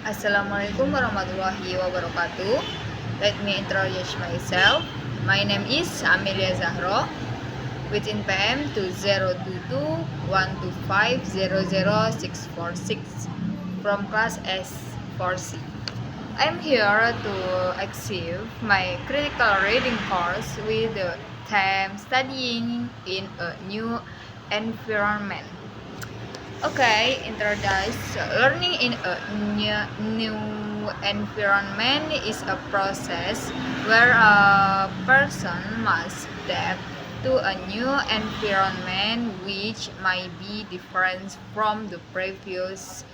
Assalamualaikum warahmatullahi wabarakatuh. Let me introduce myself. My name is Amelia Zahro with NPM 202212500646 from class S4C. I'm here to achieve my critical reading course with the theme studying in a new environment. Okay, introduce learning in a new environment is a process where a person must adapt to a new environment which might be different from the previous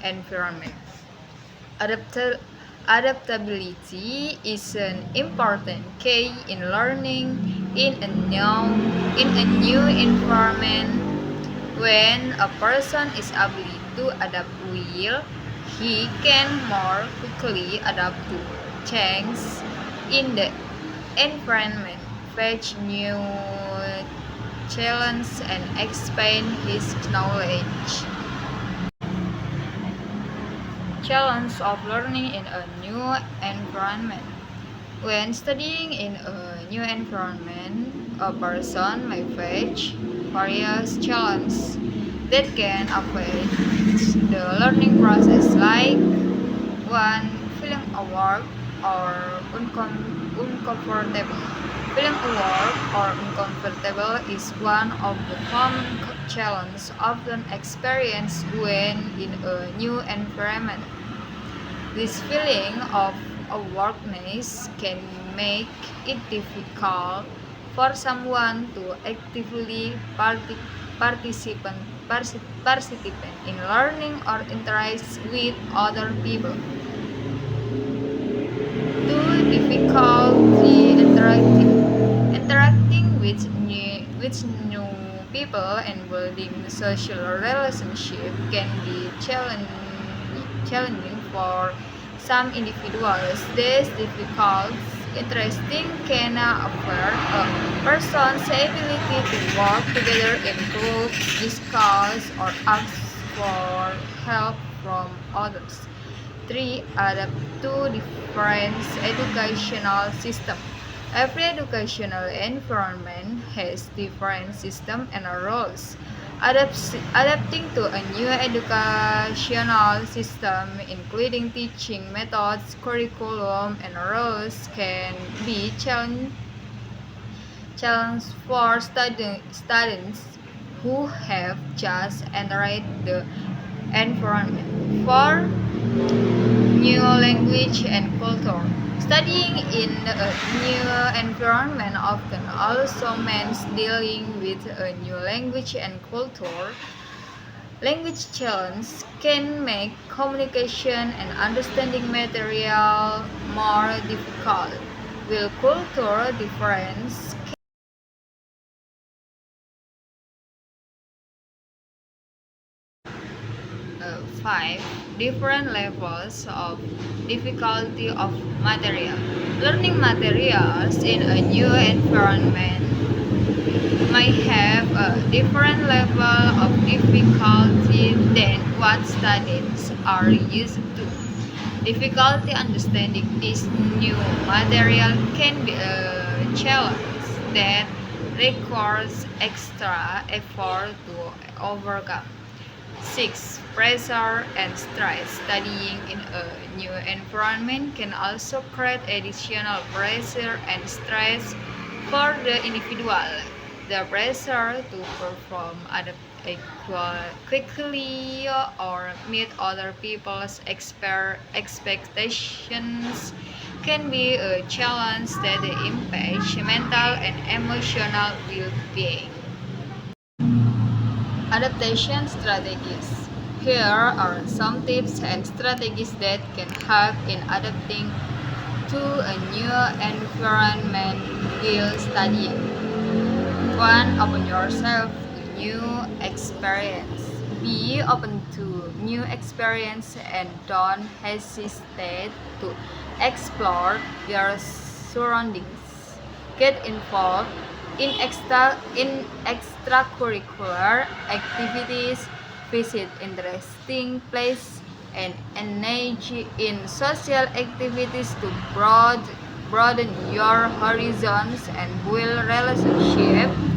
environment. Adaptability is an important key in learning in a new environment. When a person is able to adapt well, he can more quickly adapt to change in the environment, face new challenges, and expand his knowledge. Challenge of learning in a new environment. When studying in a new environment, a person may face various challenges that can affect the learning process, like one, feeling awkward or uncomfortable. Feeling awkward or uncomfortable is one of the common challenges often experienced when in a new environment. This feeling of awkwardness can make it difficult for someone to actively participate in learning or interact with other people. 2. Difficulty interacting with new people and building social relationship can be challenging for some individuals. These difficult interesting can affect a person's ability to work together in groups, discuss, or ask for help from others. 3. Adapt to different educational system. Every educational environment has different systems and rules. Adapting to a new educational system, including teaching methods, curriculum, and rules, can be challenge for students who have just entered the environment. 4. New language and culture. Studying in a new environment often also means dealing with a new language and culture. Language challenges can make communication and understanding material more difficult, while cultural difference 5. Different levels of difficulty of material. Learning materials in a new environment may have a different level of difficulty than what students are used to. Difficulty understanding this new material can be a challenge that requires extra effort to overcome. 6. Pressure and stress. Studying in a new environment can also create additional pressure and stress for the individual. The pressure to perform, adapt quickly, or meet other people's expectations can be a challenge that impacts mental and emotional well-being. Adaptation strategies. Here are some tips and strategies that can help in adapting to a new environment while studying. 1. Open yourself to new experience. Be open to new experience and don't hesitate to explore your surroundings. Get involved in extracurricular activities, visit interesting places, and engage in social activities to broaden your horizons and build relationships.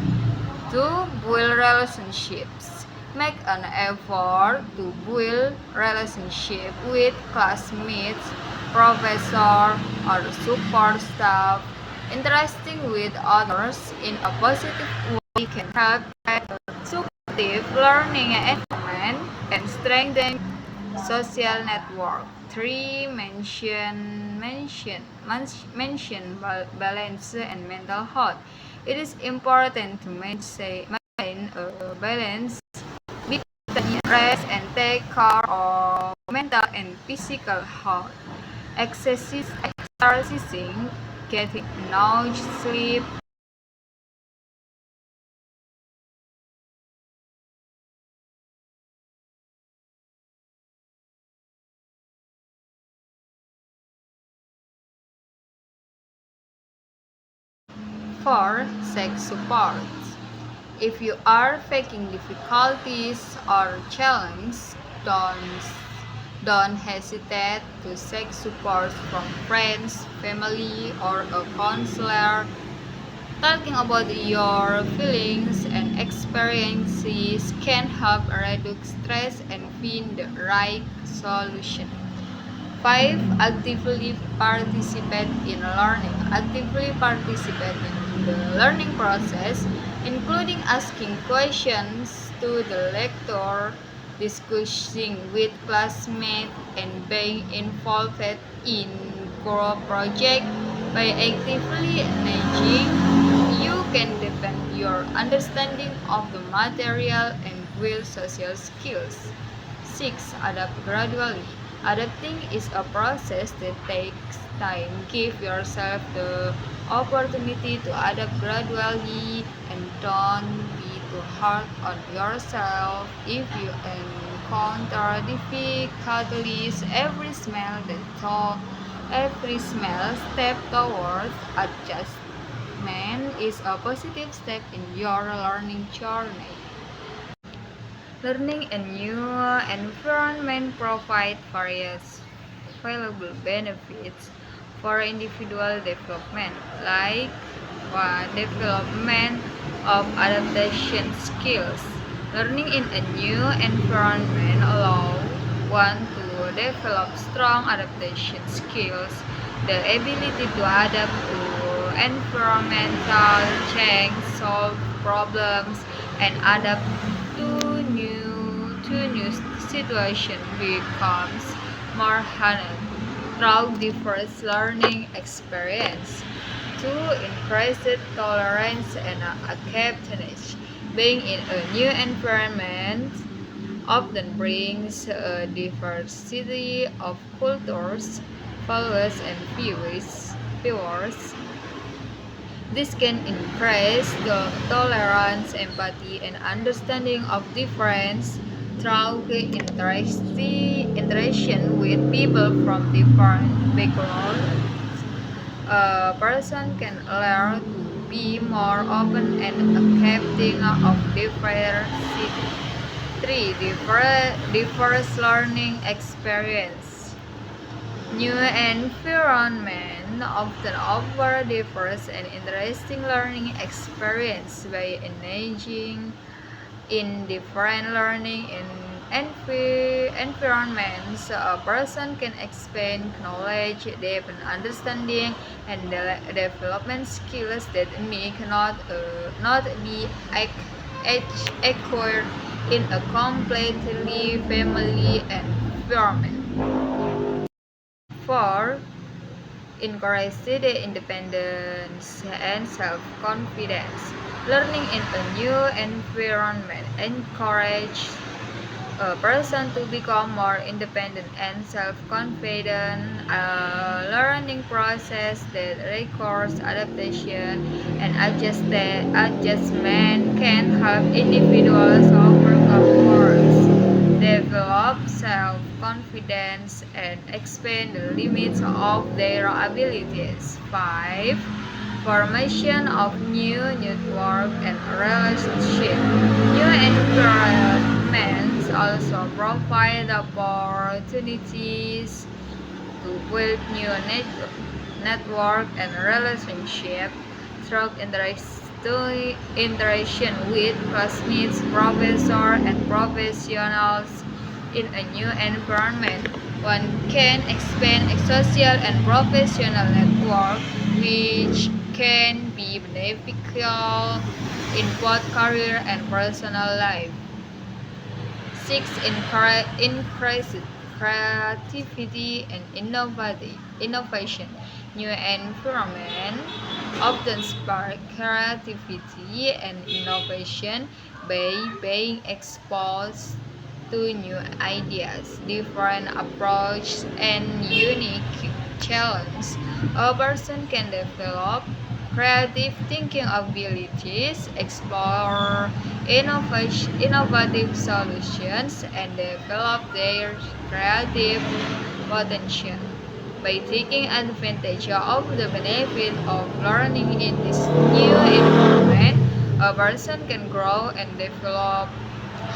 Make an effort to build relationship with classmates, professor, or support staff. Interacting with others in a positive way can help a supportive learning environment and strengthen social network. 3. Balance and mental health. It is important to maintain a balance between rest and take care of mental and physical health. Exercising, getting enough sleep, for sex support. If you are facing difficulties or challenges, don't hesitate to seek support from friends, family, or a counselor. Talking about your feelings and experiences can help reduce stress and find the right solution. 5. Actively participate in learning. Actively participate in the learning process, including asking questions to the lecturer, discussing with classmates, and being involved in group projects. By actively engaging, you can deepen your understanding of the material and build social skills. 6. Adapt gradually. Adapting is a process that takes time. Give yourself the opportunity to adapt gradually and don't be too hard on yourself. If you encounter difficulties, every small step towards adjustment is a positive step in your learning journey. Learning a new environment provides various valuable benefits for individual development, like development of adaptation skills. Learning in a new environment allows one to develop strong adaptation skills, the ability to adapt to environmental change, solve problems, and adapt to new situation becomes more honest through diverse learning experience. 2. Increased tolerance and acceptance. Being in a new environment often brings a diversity of cultures, values, and views. This can increase the tolerance, empathy, and understanding of difference through the interaction with people from different backgrounds. A person can learn to be more open and accepting of diversity. 3. Diverse learning experience. New environment often offer diverse and interesting learning experience. By engaging in different learning environments, a person can expand knowledge, deepen understanding, and development skills that may not be acquired in a completely familiar environment. 4. Encourage independence and self-confidence. Learning in a new environment encourages a person to become more independent and self-confident. A learning process that requires adaptation and adjustment can help individuals overcome worries, develop self-confidence, and expand the limits of their abilities. 5. Formation of new network and relationship. New environments also provide opportunities to build new network and relationship through interaction with classmates, professors, and professionals in a new environment. One can expand a social and professional network which can be beneficial in both career and personal life. 6. Increase creativity and innovation. New environment often spark creativity and innovation by being exposed to new ideas, different approaches, and unique challenges. A person can develop creative thinking abilities, explore innovative solutions, and develop their creative potential. By taking advantage of the benefit of learning in this new environment, a person can grow and develop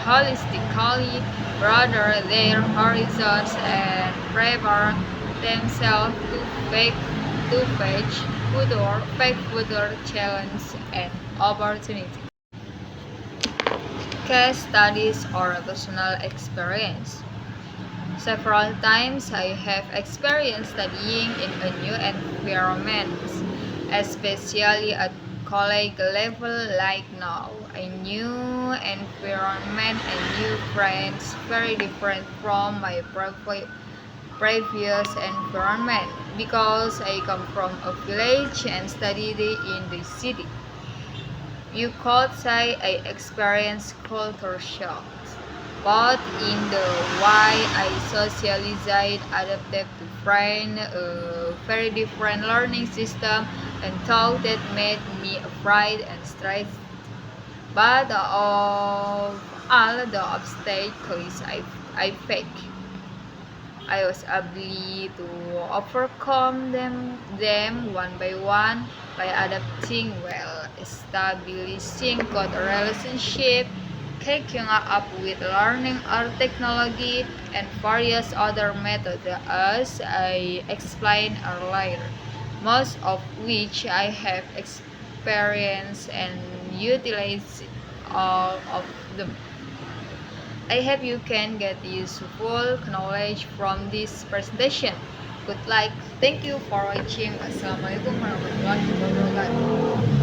holistically, broaden their horizons, and prepare themselves face future challenges and opportunities. Case studies or personal experience. Several times I have experienced studying in a new environment, especially at college level like now. A new environment and new friends, very different from my previous environment because I come from a village and studied in the city. You could say I experienced culture shocks, both in the way I socialized, adapted to friends, a very different learning system, and thought that made me afraid and stressed. But of all the obstacles I faced, I was able to overcome them one by one by adapting well, establishing good relationship, catching up with learning or technology, and various other methods as I explained earlier, most of which I have experienced and utilized all of them. I hope you can get useful knowledge from this presentation. Good luck. Thank you for watching. Assalamualaikum warahmatullahi wabarakatuh.